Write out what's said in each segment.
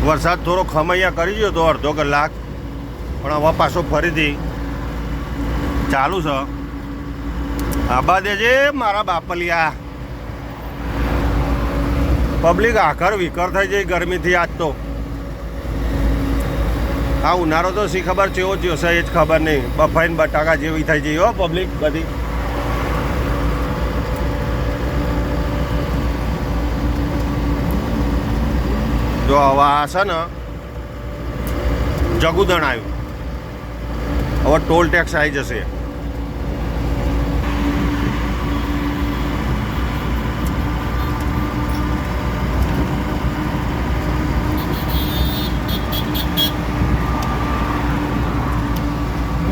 વરસાદ થોડો ખમૈયા કરી ગયો તો અડધો કલાક, પણ હવે પાછો ફરીથી ચાલુ છે. આબા દેજે મારા બાપલિયા. પબ્લિક આખર વિકર થઈ જાય ગરમીથી. આજ તો આ ઉનાળો તો શી ખબર ચેવો થયો છે એ જ ખબર નહીં. બફાઈને બટાકા જેવી થઈ જઈ હો પબ્લિક બધી. જો હવે આ છે ને જગુદણ આવ્યું, હવે ટોલ ટેક્સ આવી જશે.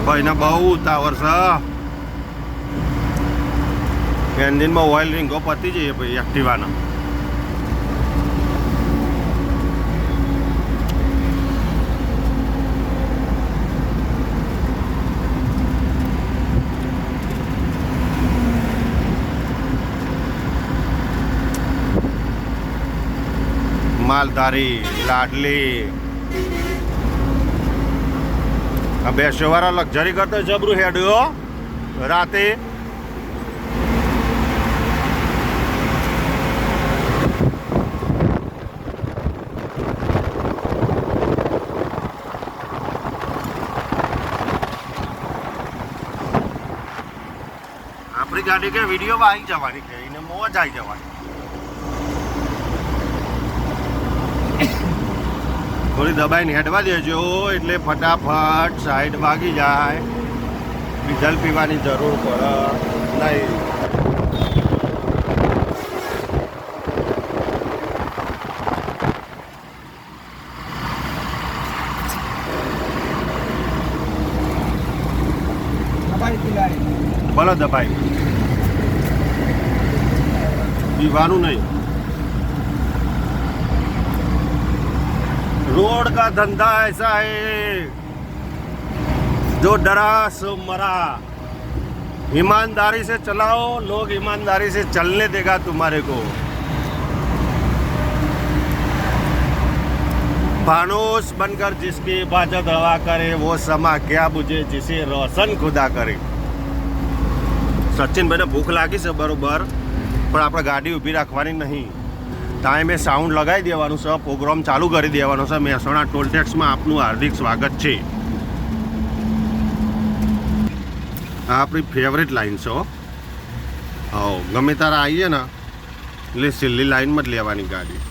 ભાઈને બહુ ઉતાવળ છે. એન્જિનમાં ઓઇલ રીંગો પતી જઈએ ભાઈ એક્ટિવાના. માલધારી લાડલી આ બેસવાળા લક્ઝરી કરતા જબરું હેડ્યો રાતે. આપણી ગાડી કે વિડીયો આવી જવાની કે એને મોજ આવી જવાની. થોડી દબાઈને હેડવા દેજો એટલે ફટાફટ સાઈડ ભાગી જાય. ડીઝલ પીવાની જરૂર પડે નહીં. ભલે દબાઈ પીવાનું નહીં. रोड का धंधा ऐसा है जो डरा सो मरा. ईमानदारी से चलाओ, लोग ईमानदारी से चलने देगा तुम्हारे को. फानूस बनकर जिसकी इबादत हवा करे वो समा क्या बुझे जिसे रोशन खुदा करे. સચિનભાઈને ભૂખ લાગી છે બરોબર, પણ આપણે ગાડી ઊભી રાખવાની નહીં. ટાઈમે સાઉન્ડ લગાવી દેવાનું છે, પ્રોગ્રામ ચાલુ કરી દેવાનો છે. મહેસાણા ટોલ ટેક્સમાં આપનું હાર્દિક સ્વાગત છે. આ આપણી ફેવરેટ લાઈન છે. હા, ગમે તારે આવીએ ને એટલે છેલ્લી લાઈનમાં જ લેવાની ગાડી.